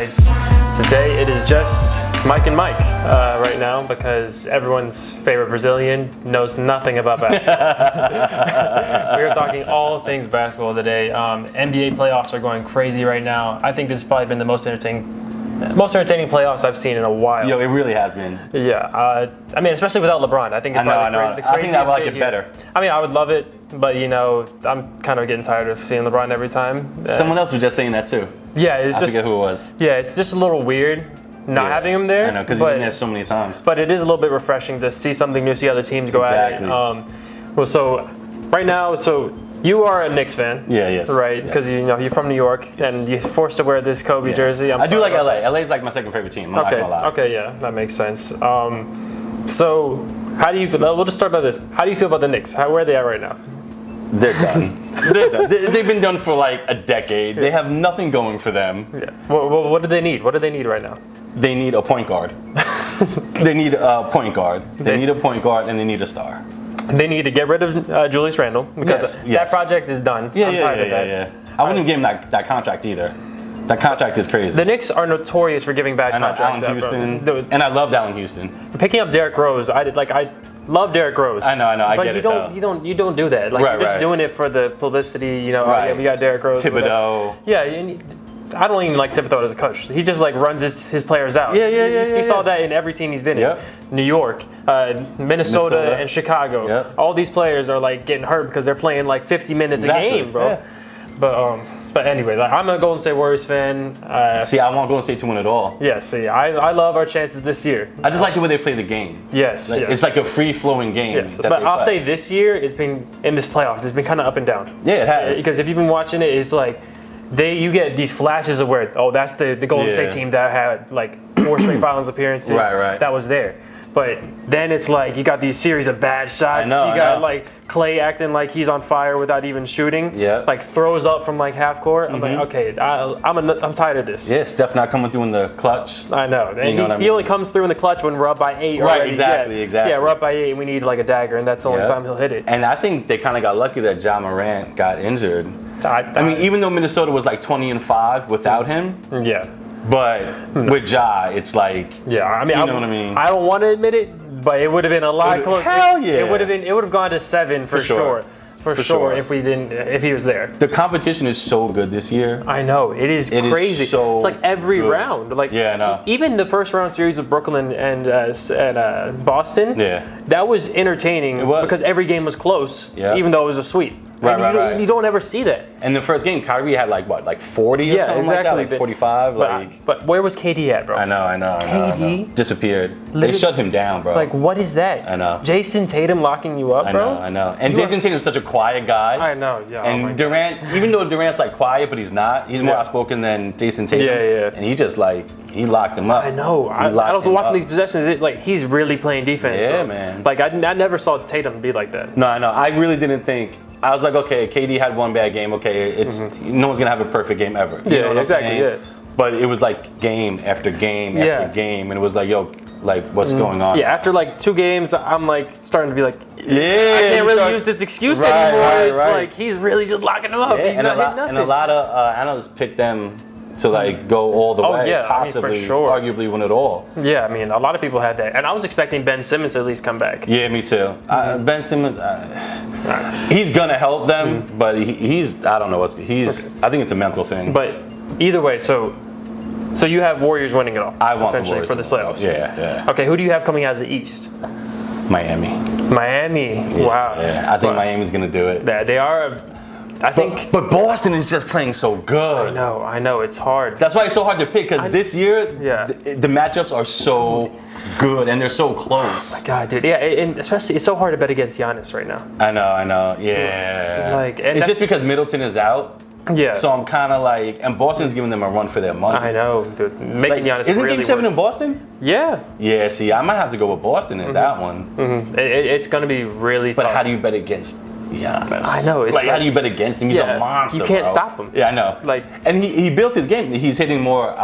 Insights. Today it is just Mike and Mike right now because everyone's favorite Brazilian knows nothing about basketball. We are talking all things basketball today. NBA playoffs are going crazy right now. I think this has probably been the most entertaining playoffs I've seen in a while. Yo, it really has been. Yeah, I mean, especially without LeBron. I think it's probably the I think I would like it here. better. I mean, I would love it, but I'm kind of getting tired of seeing LeBron every time. Someone else was just saying that too. Yeah, I forget who it was. Yeah, it's just a little weird not having him there. I know, because he's been there so many times. But it is a little bit refreshing to see something new, see other teams go at it. Well, so right now, you are a Knicks fan. Yeah, yes. Right? Because you're from New York and you're forced to wear this Kobe jersey. I do like LA. LA is like my second favorite team. I'm not gonna lie. Okay, yeah, that makes sense. So how do you? We'll just start by this. How do you feel about the Knicks? Where are they at right now? They're done. They're done. They've been done for like a decade. They have nothing going for them. Yeah. Well, what do they need? What do they need right now? They need a point guard. They need a point guard. They need a point guard and they need a star. They need to get rid of Julius Randle because that project is done. I'm tired of that. Yeah. I wouldn't give him that contract either. That contract is crazy. The Knicks are notorious for giving bad contracts. Allen Houston, and I loved Allen Houston. Picking up Derrick Rose, I love Derrick Rose. I know. I get it. But you don't do that. Like, you're just doing it for the publicity. Oh yeah, we got Derrick Rose. Thibodeau. Yeah, and I don't even like Thibodeau as a coach. He just runs his players out. You saw that in every team he's been in. New York, Minnesota, and Chicago. Yep. All these players are getting hurt because they're playing 50 minutes a game, bro. Yeah. But anyway, I'm a Golden State Warriors fan. See, I want Golden State to win it all. Yeah, I love our chances this year. I just like the way they play the game. Yes. It's like a free-flowing game. Yes, but I'll say this year, it's been, in this playoffs, it's been kind of up and down. Yeah, it has. Because if you've been watching it, it's you get these flashes of where, that's the Golden State team that had 4 straight finals appearances. Right. That was there. But then it's you got these series of bad shots. You got Clay acting like he's on fire without even shooting. Yeah. Throws up from half court. I'm okay, I'm tired of this. Yeah, Steph not coming through in the clutch. I know. And he only comes through in the clutch when we're up by 8. Right, exactly. Yeah, we're up by 8 and we need a dagger, and that's the only time he'll hit it. And I think they kind of got lucky that Ja Morant got injured. I mean, even though Minnesota was 20-5 without him. Yeah. But with Ja, it's yeah. I mean, you know what I mean. I don't want to admit it, but it would have been a lot closer. Hell yeah! It would have gone to 7 for sure. For sure, if he was there. The competition is so good this year. I know, it is crazy. So it's every good. round. Yeah, I know. Even the first round series with Brooklyn and Boston. Yeah. That was entertaining because every game was close, even though it was a sweep. Right. You don't ever see that. And the first game, Kyrie had 40 or something like that, 45. But where was KD at, bro? I know. KD disappeared. They shut him down, bro. What is that? I know. Jason Tatum locking you up, bro? I know. And Jason Tatum's such a quiet guy. I know, yeah. And Durant, even though Durant's quiet, but he's not. He's more outspoken than Jason Tatum. Yeah. And he just he locked him up. I know. I was watching these possessions. He's really playing defense. Yeah, bro. man. I never saw Tatum be like that. No, I know. I really didn't think. I was okay, KD had one bad game. Okay, it's no one's gonna have a perfect game ever. You know what exactly. I'm saying? Yeah. But it was game after game after game, and it was what's going on? Yeah, after 2 games, I'm starting to be I can't really use this excuse anymore. It's he's really just locking them up. He's not hitting nothing. And a lot of analysts picked them to go all the way, possibly, for sure. arguably win it all. Yeah, I mean, a lot of people had that, and I was expecting Ben Simmons to at least come back. Yeah, me too. Ben Simmons, he's gonna help them, but he's I don't know what's I think it's a mental thing. But either way, so you have Warriors winning it all. I want essentially the Warriors for this playoffs. Yeah. Okay, who do you have coming out of the East? Miami. Yeah, wow. Yeah, I think Miami's gonna do it. They are. I think. But Boston is just playing so good. I know. It's hard. That's why it's so hard to pick, because this year, the matchups are so good and they're so close. Oh my God, dude. Yeah, and especially, it's so hard to bet against Giannis right now. I know. Yeah. And it's just because Middleton is out. Yeah. So I'm kind of and Boston's giving them a run for their money. I know, dude. Making Giannis isn't really Game 7 in Boston? Yeah. Yeah, see, I might have to go with Boston in that one. It's going to be really tough. But how do you bet against Giannis. I know, it's Like, how like- do you bet against him? He's Yeah, a monster. you can't bro. stop him. Yeah, I know. Like- and he built his game. He's hitting more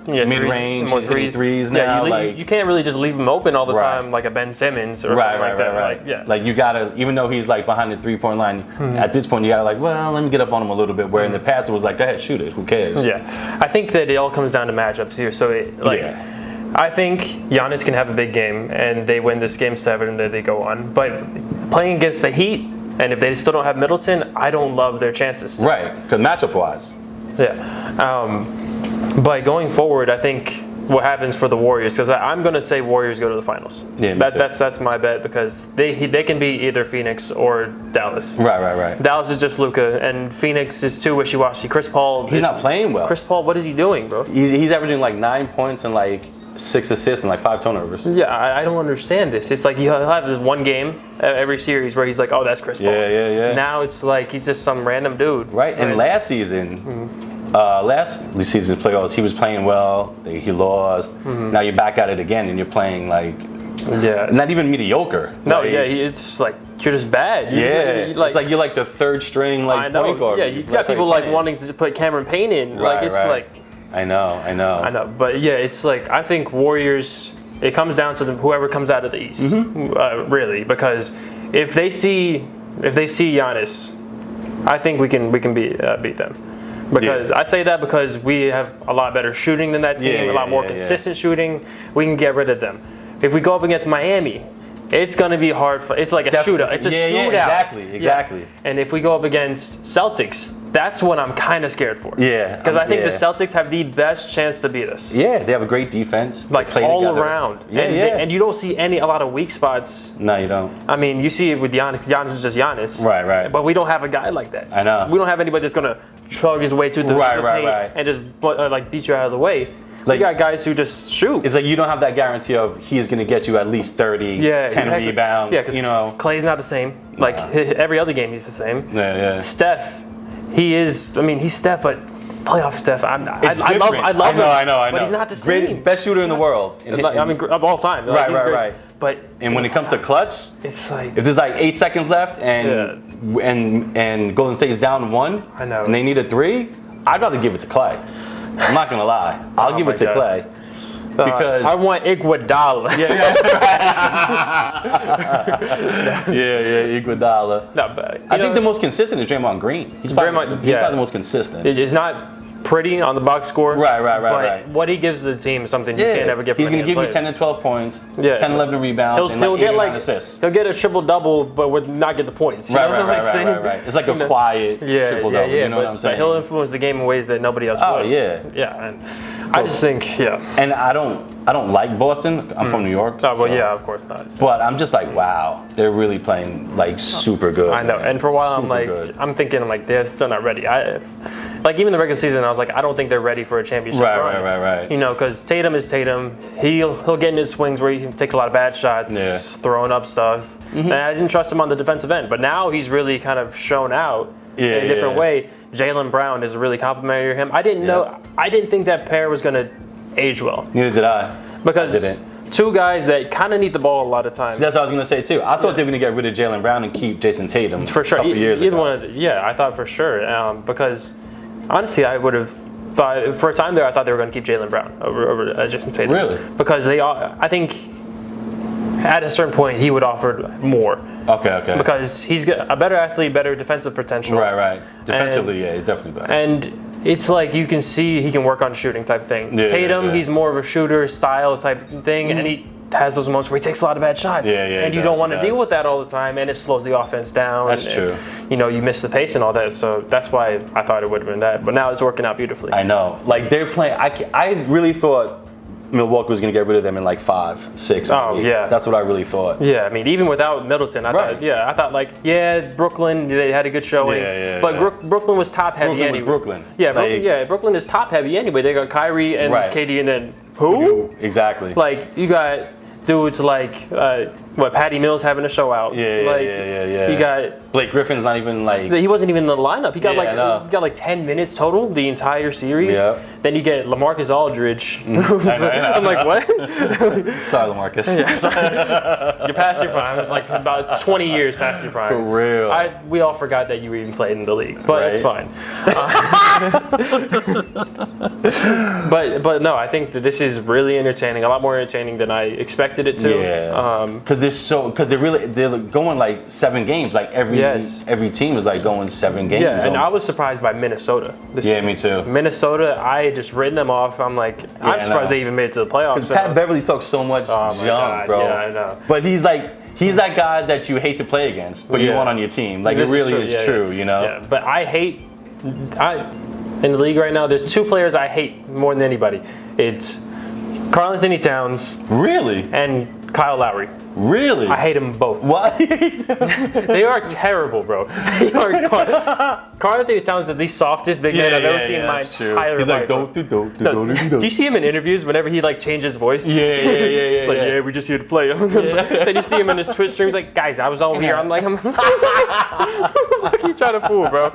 Yeah, mid-range. more He's hitting threes now. Yeah, like you can't really just leave him open all the Right. time like a Ben Simmons or right, something right, like that. right. Like, yeah. Like you gotta, even though he's like behind the 3-point line, at this point you gotta like, well, let me get up on him a little bit. Where in the past it was like, go ahead, shoot it. Who cares? Yeah, I think that it all comes down to matchups here. So, Yeah. I think Giannis can have a big game, and they win this game 7, and then they go on. But playing against the Heat, and if they still don't have Middleton, I don't love their chances. Right. Because matchup wise. Yeah. But going forward, I think what happens for the Warriors, because I'm going to say Warriors go to the finals. Yeah, me too. That's my bet, because they can beat either Phoenix or Dallas. Right. Dallas is just Luka, and Phoenix is too wishy-washy. Chris Paul. He's not playing well. Chris Paul, what is he doing, bro? He's averaging like 9 points and like 6 assists and like 5 turnovers. Yeah, I don't understand this. It's like you have this one game every series where he's like, oh, that's Chris Paul. Yeah. Now it's like he's just some random dude. Right. And last season, last season playoffs, he was playing well. He lost. Now you're back at it again, and you're playing like Yeah. not even mediocre. No, Like, yeah, it's just like you're just bad. You're Yeah, just, it's like you're like the third string I like know. point guard. Yeah, you've got That's how people you're like playing. wanting to put Cameron Payne in. Right, Like it's right. like I know. I know, but yeah, it's like I think Warriors. It comes down to whoever comes out of the East, really, because if they see Giannis, I think we can beat them. Because I say that because we have a lot better shooting than that team, a lot more consistent shooting. We can get rid of them. If we go up against Miami, it's going to be hard. It's like a shootout. It's a shootout. Exactly. Yeah. And if we go up against Celtics, that's what I'm kind of scared for. Yeah. Because I think yeah. the Celtics have the best chance to beat us. Yeah, they have a great defense. They Like play all together. around. Yeah, and, yeah. and you don't see a lot of weak spots. No, you don't. I mean, you see it with Giannis. Giannis is just Giannis. Right. But we don't have a guy like that. I know. We don't have anybody that's going to chug his way to the paint and just like beat you out of the way. We got guys who just shoot. It's like you don't have that guarantee of he's going to get you at least 30, 10 rebounds. Yeah, because you know. Clay's not the same. Like every other game, he's the same. Yeah. Steph, he is. I mean, he's Steph, but playoff Steph. I love him. I know. But he's not the same. Best shooter in the world. I mean, of all time. Like, Right. But And when it comes to clutch, it's like if there's like 8 seconds left and Golden State's down 1, I know. and they need a 3, I'd rather give it to Clay. I'm not gonna lie. I'll give it to Clay. Because I want Iguodala. Iguodala. No, but I think the most consistent is Draymond Green. He's probably the most consistent. It's not pretty on the box score. Right. But what he gives to the team is something you can't ever get from He's going to give you player. 10 and 12 points, 10, 11 rebounds, and He'll like 8 get or 9 like assists. He'll get a triple double, but would not get the points. Right. It's like a quiet triple double. You know what I'm saying? But he'll influence the game in ways that nobody else Oh, would. yeah. And I just think, And I don't like Boston. I'm from New York. Oh, well, yeah, of course not. But I'm just like, wow, they're really playing like super good. I know. And for a while, Super I'm thinking, they're still not ready. Like even the regular season, I was like, I don't think they're ready for a championship run. Right. You know, because Tatum is Tatum. He'll get in his swings where he takes a lot of bad shots, throwing up stuff. And I didn't trust him on the defensive end, but now he's really kind of shown out in a different way. Jaylen Brown is really complimentary to him. I didn't think that pair was going to age well. Neither did I. Because two guys that kind of need the ball a lot of times. That's what I was going to say too. I thought they were going to get rid of Jaylen Brown and keep Jason Tatum for sure. a couple years Either ago. one, I thought for sure. Because honestly, I would have thought for a time there, I thought they were going to keep Jaylen Brown over Jason Tatum. Really? Because I think at a certain point he would offer more. Okay. Because he's got a better athlete, better defensive potential. Right. Defensively, he's definitely better. And it's like you can see he can work on shooting type thing. Tatum, he's more of a shooter style type thing, and he has those moments where he takes a lot of bad shots. And you don't want to deal with that all the time, and it slows the offense down. That's true. You miss the pace and all that, so that's why I thought it would have been that. But now it's working out beautifully. I know. Like they're playing. I really thought Milwaukee was going to get rid of them in like 5, 6. Oh, maybe. yeah. That's what I really thought. Yeah, I mean, even without Middleton, I thought, Brooklyn, they had a good showing. But Brooklyn was top heavy anyway. Brooklyn. Brooklyn is top heavy anyway. They got Kyrie and KD, and then who? Exactly. Like, you got dudes like what, Patty Mills having a show out. Yeah. You got Blake Griffin's not even like. he wasn't even in the lineup. He got Yeah, I know. he got like 10 minutes total the entire series. Yep. Then you get LaMarcus Aldridge. I know. I'm like, what? Sorry, LaMarcus. Yeah, sorry. You're past your prime, like about 20 years past your prime. For real. We all forgot that you even played in the league, but it's Right. fine. But no, I think that this is really entertaining. A lot more entertaining than I expected it to. Yeah. Because they're going like 7 games. Like Yes. every team is like going 7 games. Yeah, and I almost. was surprised by Minnesota. Yeah, me too. Minnesota, I had just written them off. I'm like, I I'm surprised know. they even made it to the playoffs. Because Pat Beverly talks so much Oh my junk, God, bro. yeah, I know. But he's that guy that you hate to play against, but you Yeah. want on your team. Like This it really is is true, you know. Yeah, but in the league right now, there's 2 players I hate more than anybody. It's Karl Anthony Towns Really, and Kyle Lowry. really. I hate them both. Why? They are terrible, bro. They are Karl Anthony Towns is the softest big man I've ever seen in my that's true. entire He's life. like bro. don't Do you see him in interviews whenever he like changes voice? Yeah. It's like, yeah, we're just here to play. Then you see him in his Twitch streams, like, guys, I was over here. I'm like, who the fuck you trying to fool, bro?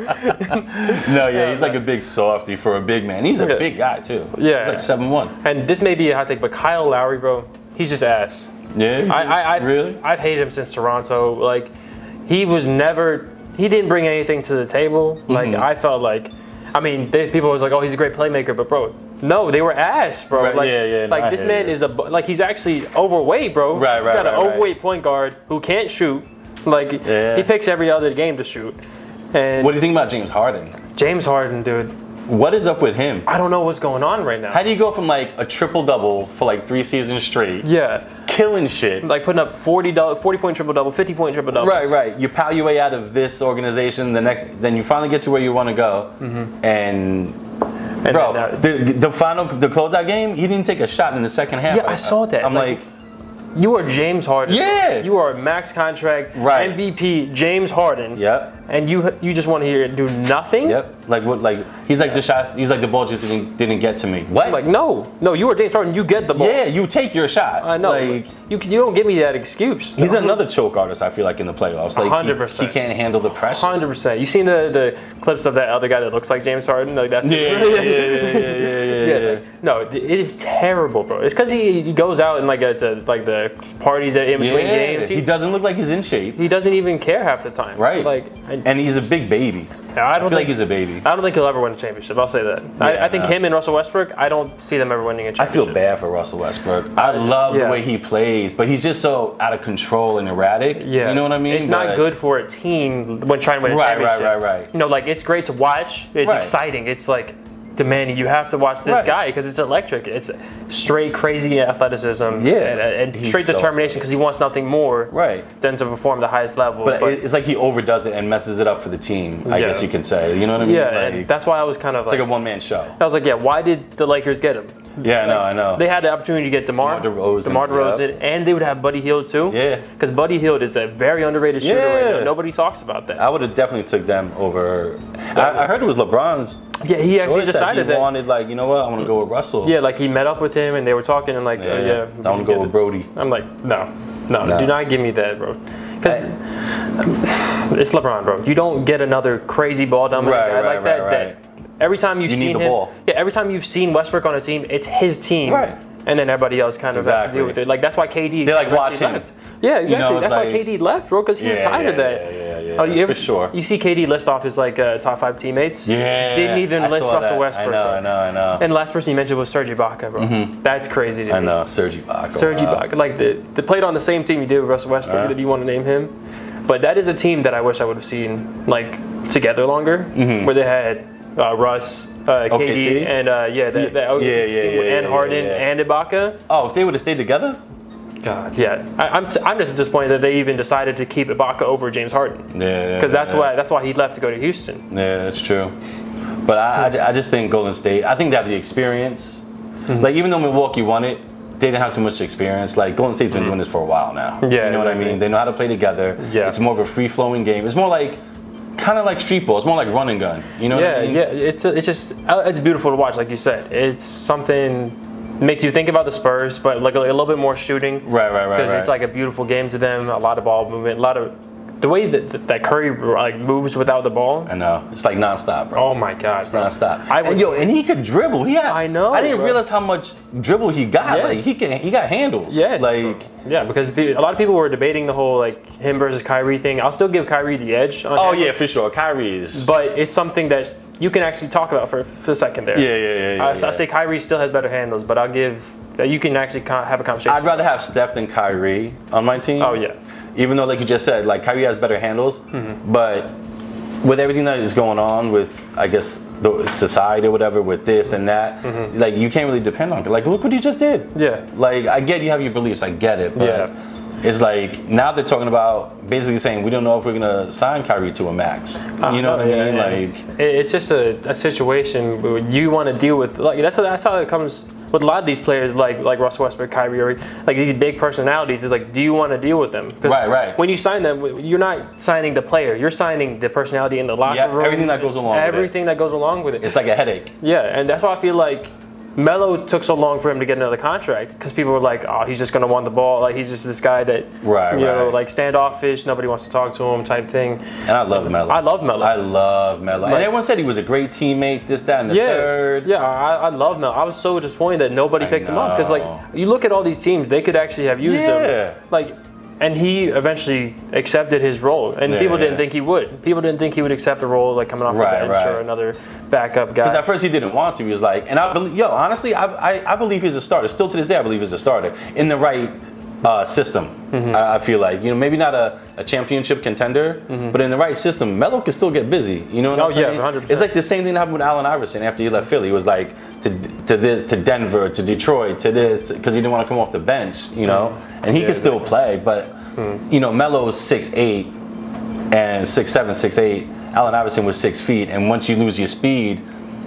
No, yeah, he's like a big softy for a big man. He's a Yeah. big guy too. Yeah. He's like 7'1". And this may be a hot take, but Kyle Lowry, bro, he's just ass. Yeah. Really? I've hated him since Toronto. Like, he didn't bring anything to the table. Like, Mm-hmm. I felt like, I mean, people was like, oh, he's a great playmaker, but bro, no, they were ass, bro. Right, Like, yeah, no, like I this hear man you. is he's actually overweight, bro. Right, You got an right. overweight point guard who can't shoot. Like, Yeah. he picks every other game to shoot. And What do you think about James Harden? James Harden, dude, What is up with him? I don't know what's going on right now. How do you go from like a triple-double for like 3 seasons straight, Yeah, killing shit? like putting up 40-point triple-double, 50-point triple-double. Right. You pal your way out of this organization. Then you finally get to where you want to go, and bro, then, the closeout game, he didn't take a shot in the second half. Yeah, I saw that. I'm like, you are James Harden. Yeah. You are a max contract Right. MVP James Harden. yep. And you just want to hear do nothing? Yep. Like what? Like he's like the shots. He's like the ball just didn't get to me. What? Like no, you are James Harden. You get the ball. yeah, you take your shots. I know. Like you don't give me that excuse. he's another choke artist. I feel like in the playoffs. Like 100%. he can't handle the pressure. 100%. You seen the clips of that other guy that looks like James Harden? Like that's Yeah. No, it is terrible, bro. It's because he goes out and like the parties in between games. He doesn't look like he's in shape. He doesn't even care half the time. Right. Like And he's a big baby. I I don't feel like think he's a baby. I don't think he'll ever win a championship. I'll say that. I think him and Russell Westbrook, I don't see them ever winning a I championship. feel bad for Russell Westbrook. I love the way he plays, but he's just so out of control and erratic. Yeah. You know what I mean? It's not good for a team when trying to win a Right, championship. right. You know, like it's great to watch. It's Right. exciting. It's like demanding. You have to watch this Right. guy because it's electric. It's straight crazy athleticism. Yeah. And He's straight so determination because he wants nothing more Right. than to perform the highest level. But it's like he overdoes it and messes it up for the team, I Yeah. guess you can say. You know what I mean? yeah, Like, and that's why I was kind of it's like a one-man show. I was like, yeah, why did the Lakers get him? Yeah, I know. They had the opportunity to get DeMar DeRozan, and they would have Buddy Hield too. Yeah. Because Buddy Hield is a very underrated shooter right Yeah. now. Nobody talks about that. I would have definitely took them over. I heard it was LeBron's Yeah, he actually choice decided he that. wanted, like, you know what, I want to go with Russell. Yeah, like he met up with him and they were talking and like, I we want to should go get with this. Brody. I'm like, no, do not give me that, bro. Because it's LeBron, bro. You don't get another crazy ball dominant guy like that. Right. Every time you've You need seen the him, ball. every time you've seen Westbrook on a team, it's his team. Right. And then everybody else kind of has to Exactly. deal with it. Like that's why KD. They, like, eventually watch him. left. Yeah, exactly. You know, it's that's why like- KD left, bro, because he was tired of that. Yeah, Oh, you ever, for sure. You see KD list off his like top 5 teammates. Yeah. Didn't even I list saw Russell that. Westbrook. I bro. know. And last person you mentioned was Serge Ibaka, bro. That's crazy to me. I know, Serge Ibaka. Serge wow. Ibaka, like they played on the same team you did with Russell Westbrook. Did you want to name him? But that is a team that I wish I would have seen like together longer, where they had Russ, KD, OKC? and and Harden yeah. and Ibaka. Oh, if they would have stayed together? God, yeah. I'm just disappointed that they even decided to keep Ibaka over James Harden. Yeah. Because that's why he left to go to Houston. Yeah, that's true. But I just think Golden State, I think they have the experience. Like, even though Milwaukee won it, they didn't have too much experience. Like, Golden State's been doing this for a while now. Yeah, You know what I exactly. mean? They know how to play together. Yeah. It's more of a free-flowing game. It's more like, kind of like street ball. It's more like run and gun. You know what I mean? Yeah. It's beautiful to watch, like you said. It's something makes you think about the Spurs, but like a little bit more shooting. Right. Because it's like a beautiful game to them. A lot of ball movement. A lot of the way that Curry like moves without the ball. I know. It's like nonstop, bro. Oh my God, bro. Nonstop. And he could dribble. I know. I didn't bro. realize how much dribble he got. Yes. Like he got handles. Yes. Like yeah, because a lot of people were debating the whole like him versus Kyrie thing. I'll still give Kyrie the edge. On him, yeah, for sure. Kyrie is. but it's something that you can actually talk about for a second there. Yeah. I say Kyrie still has better handles, but I'll give that you can actually have a conversation. I'd rather have Steph than Kyrie on my team. Oh yeah. Even though, like you just said, like Kyrie has better handles, but with everything that is going on with, I guess, the society or whatever, with this and that, like you can't really depend on it. Like, look what he just did. Yeah. Like, I get you have your beliefs, I get it, but it's like now they're talking about basically saying we don't know if we're gonna sign Kyrie to a max. You know what I mean? Like, it's just a situation where you want to deal with. Like that's how it comes. With a lot of these players, like Russell Westbrook, Kyrie, or like these big personalities, is like, do you want to deal with them? Right. When you sign them, you're not signing the player. You're signing the personality in the locker room. Everything that goes along. Everything that goes along with it. It's like a headache. Yeah, and that's why I feel like Melo took so long for him to get another contract because people were like, oh, he's just gonna want the ball. Like he's just this guy that, you know, like standoffish. Nobody wants to talk to him, type thing. And I love Melo. I love Melo. And everyone said he was a great teammate. This, that, and the third. Yeah, I love Melo. I was so disappointed that nobody picked him up because like you look at all these teams, they could actually have used him. Like. And he eventually accepted his role, and people didn't think he would. People didn't think he would accept the role, like coming off the bench or another backup guy. Because at first he didn't want to. He was like, and I believe, honestly, I believe he's a starter. Still to this day, I believe he's a starter in the right system. I feel like, you know, maybe not a championship contender, but in the right system, Melo can still get busy. You know what I'm saying? 100%. It's like the same thing that happened with Allen Iverson after he left Philly. It was like to Denver, to Detroit, to this, because he didn't want to come off the bench, you know, and he could still play, but you know, Melo's 6'8" and 6'7", 6'8". Allen Iverson was 6 feet, and once you lose your speed,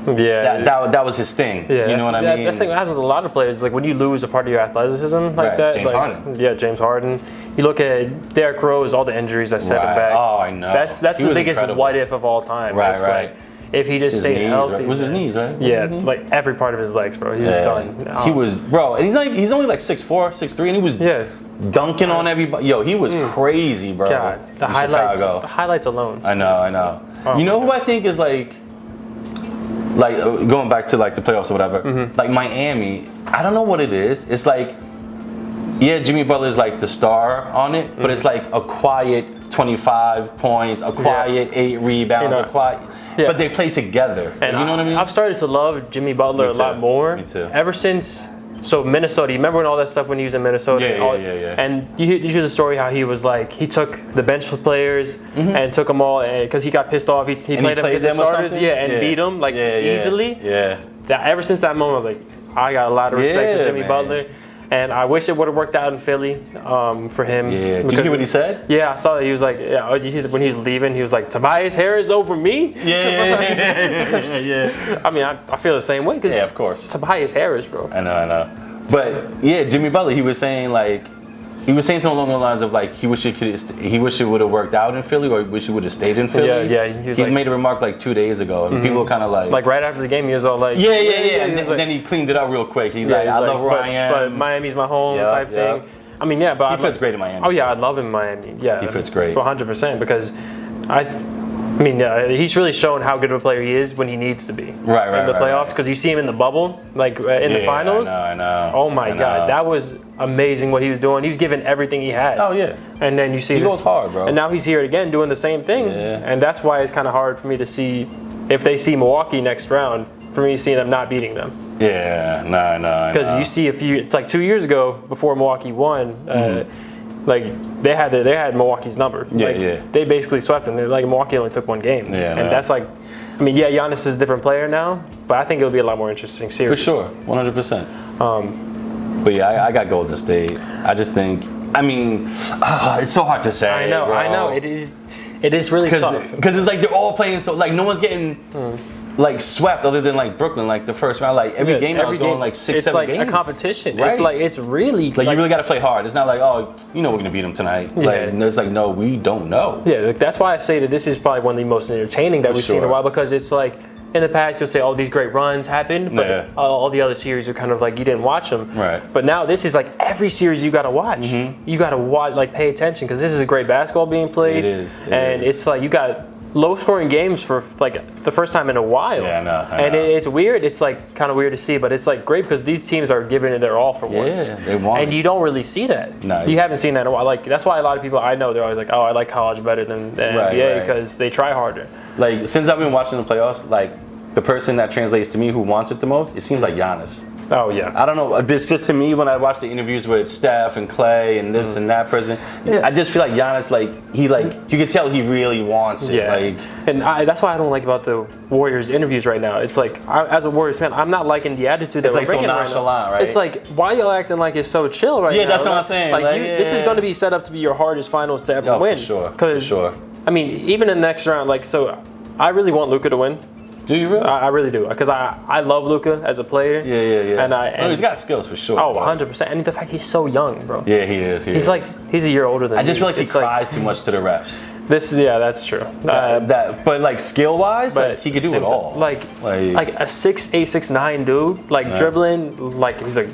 that was his thing. Yeah, you know what I mean? That's the thing that happens with a lot of players. Like when you lose a part of your athleticism like that. James Harden. Yeah, James Harden. You look at Derrick Rose, all the injuries that set him back. Oh, I know. That's the biggest incredible. What if of all time. It's like, if he just stayed healthy. It was his knees, right? Yeah, like every part of his legs, bro. He was done. He was, bro, and he's only like 6'4", 6'3", and he was dunking on everybody. Yo, he was crazy, bro. God, the highlights alone. I know. You know who I think is like going back to like the playoffs or whatever, like Miami, I don't know what it is. It's like, yeah, Jimmy Butler's like the star on it, but it's like a quiet 25 points, a quiet 8 rebounds, but they play together. And you know what I mean? I've started to love Jimmy Butler a lot more. Me too. Ever since, Minnesota, you remember when all that stuff when he was in Minnesota? Yeah. And you hear the story how he was like, he took the bench players and took them all, because he got pissed off. He played them against the starters, and beat them easily. Yeah. Ever since that moment, I was like, I got a lot of respect for Jimmy Butler. And I wish it would have worked out in Philly for him. Yeah. Did you hear what he said? Yeah, I saw that. He was like, when he was leaving, he was like, Tobias Harris over me? Yeah. I mean, I feel the same way. Because of course. Tobias Harris, bro. I know. But, yeah, Jimmy Butler, he was saying something along the lines of like he wish it would have worked out in Philly, or he wish he would have stayed in Philly. Yeah. He made a remark like 2 days ago, and people were kind of like right after the game, he was all like, yeah. And then he cleaned it up real quick. He's like, I love where I am, but Miami's my home type thing. I mean, but he fits great in Miami. Oh yeah, I love him in Miami. Yeah, he fits great, 100%, because I mean, he's really shown how good of a player he is when he needs to be in the playoffs. Because you see him in the bubble, like in the finals. I know. Oh my God, that was amazing what he was doing. He was giving everything he had. Oh yeah. And then you see he goes hard, bro. And now he's here again doing the same thing. Yeah. And that's why it's kind of hard for me to see if they see Milwaukee next round. For me, seeing them not beating them. Yeah, no. Because you see it's like 2 years ago before Milwaukee won. Like they had Milwaukee's number. They basically swept them. They're like Milwaukee only took one game. And that's like, I mean, Giannis is a different player now, but I think it'll be a lot more interesting series. For sure, 100%. But yeah, I got Golden State. I just think, I mean, it's so hard to say. I know. It is really tough. Because it's like they're all playing so, like no one's getting like swept other than like Brooklyn, like the first round. Like every game I was going like 6-7 games. It's like a competition. Right? It's like, it's really like you really got to play hard. It's not like, oh, you know we're gonna beat them tonight. Like it's like, no, we don't know. Yeah, that's why I say that this is probably one of the most entertaining that we've seen in a while, because it's like in the past you'll say, "Oh, these great runs happened," but Yeah. all the other series are kind of like you didn't watch them. Right. But now this is like every series you got to watch. You got to watch, like pay attention because this is great basketball being played. It is. And it's like you got low-scoring games for like the first time in a while. Yeah, I know. And it's weird. It's like kind of weird to see, but it's like great because these teams are giving it their all for once. Yeah, they want and it. you don't really see that. No, you haven't seen that in a while. Like that's why a lot of people I know they're always like, "Oh, I like college better than the Right, NBA right. because they try harder." Like since I've been watching the playoffs, like the person that translates to me who wants it the most, it seems like Giannis. Oh yeah. I don't know. It's just to me when I watch the interviews with Steph and Clay and this and that person, I just feel like Giannis, like you could tell he really wants it. Yeah, Like, and that's why I don't like about the Warriors interviews right now. It's like, as a Warriors fan, I'm not liking the attitude that It's we're like so bringing right now. nonchalant, right? It's like, why y'all acting like it's so chill right now? Yeah, that's what I'm saying. Like, Like, this is yeah. going to be set up to be your hardest finals to ever Oh, for win. sure, for 'Cause, sure. I mean, even in the next round, like, so I really want Luka to win. do you really? I really do, because I love Luka as a player. Yeah. And he's got skills for sure. oh, but- 100%. And the fact he's so young, bro. Yeah, he is. He's like, he's a year older than I just me. feel like he It's cries too much to the refs. Yeah, that's true. But like skill wise, But like, he could do it all. Like a 6'8", 6'9" dude, like dribbling, like he's a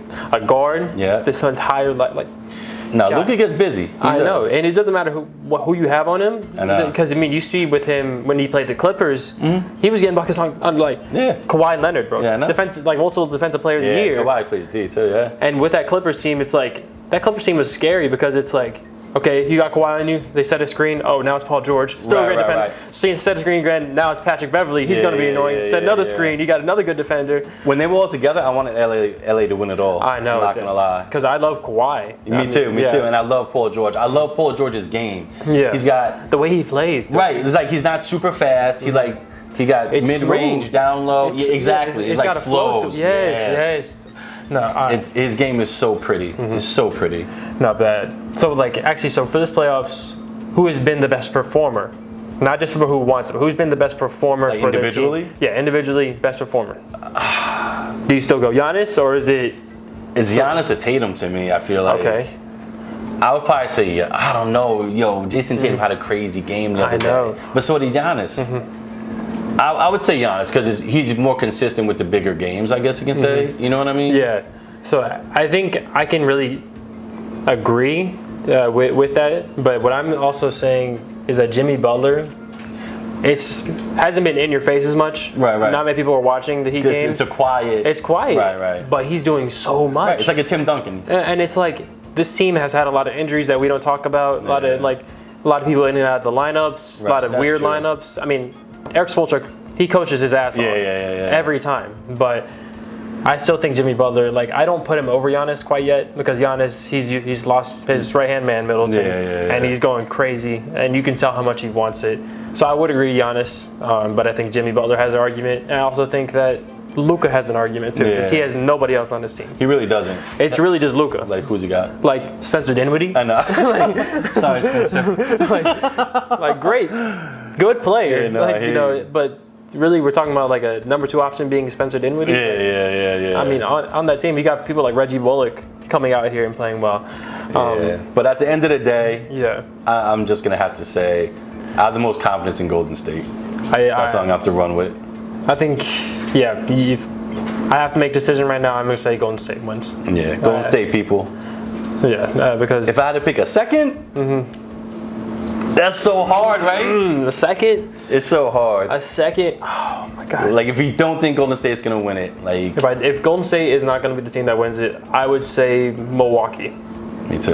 guard. Yeah. This entire like No, God. Luka gets busy. He I know, does. and it doesn't matter who you have on him. I know. Because I mean, you see with him when he played the Clippers, he was getting buckets on like Yeah. Kawhi Leonard, bro. Yeah, I know. Like multiple defensive player of the year. Kawhi plays D too. Yeah. And with that Clippers team, it's like that Clippers team was scary because it's like, okay, you got Kawhi on you. They set a screen. Oh, now it's Paul George. Still a great defender. Set a screen again. Now it's Patrick Beverly. He's Yeah, going to be annoying. yeah, Set yeah, another yeah. screen. You got another good defender. When they were all together, I wanted LA to win it all. I know. I'm not gonna lie. Because I love Kawhi. Me too, and I love Paul George. I love Paul George's game. Yeah. He's got the way he plays. Dude. right. It's like he's not super fast. He got It's mid-range, smooth. down low. It's- Yeah, exactly. It's like got a flow flows. to it. Yes. No, His game is so pretty. It's so pretty. not bad. So like actually, so for this playoffs, who has been the best performer? Not just for who wants it, but who's been the best performer Like for the individually? team? Yeah, individually, best performer. Do you still go Giannis or is it It's Giannis or Tatum to me. I feel like. okay? I would probably say, I don't know. Yo, Jason Tatum had a crazy game the other I know. day. But so did Giannis. I would say Giannis because he's more consistent with the bigger games, I guess you can say. You know what I mean? Yeah. So I think I can really agree with that. But what I'm also saying is that Jimmy Butler, hasn't been in your face as much. Right. Not many people are watching the Heat game. It's a quiet. It's quiet. Right. But he's doing so much. Right, it's like a Tim Duncan. And it's like this team has had a lot of injuries that we don't talk about. A lot of people in and out of the lineups. Right, A lot of that's weird true. lineups. I mean, Eric Spoelstra, he coaches his ass off Yeah. every time. But I still think Jimmy Butler, like I don't put him over Giannis quite yet because Giannis, he's lost his right hand man Middleton, and he's going crazy, and you can tell how much he wants it. So I would agree Giannis, but I think Jimmy Butler has an argument, and I also think that Luka has an argument too because he has nobody else on this team. He really doesn't. It's really just Luka. Like, who's he got? Like Spencer Dinwiddie, I know. Sorry, Spencer. like great, good player, Yeah, no, I hear you. but. Really, we're talking about like a number 2 option being Spencer Dinwiddie. Yeah. I mean, on that team, you got people like Reggie Bullock coming out here and playing well. But at the end of the day, Yeah, I'm just going to have to say I have the most confidence in Golden State. That's what I'm going to have to run with. I think, yeah, I have to make a decision right now. I'm going to say Golden State wins. Yeah, Golden State people. Yeah, because If I had to pick a second, that's so hard, right? a second, It's so hard. oh my God. Like, if you don't think Golden State's going to win it, like, If Golden State is not going to be the team that wins it, I would say Milwaukee. me too.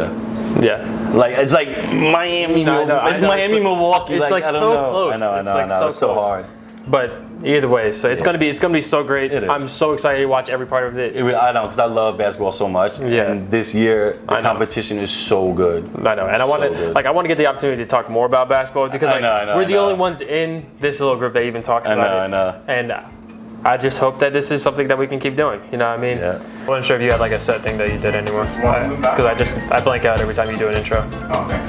Yeah. Like, it's like Miami, I know, it's I know. Miami, Milwaukee. It's like I don't so know. close. I know. It's like It's so close. hard. But either way, so it's gonna be so great. It is. I'm so excited to watch every part of it. I know, because I love basketball so much. Yeah. And this year, the I know. competition is so good. I know, and I want So to good. I want to get the opportunity to talk more about basketball because I know, we're the I know. only ones in this little group that even talks about it. I know. And I just hope that this is something that we can keep doing. You know what I mean? Yeah. I wasn't sure if you had like a set thing that you did anymore. Because I blank out every time you do an intro. Oh, thanks.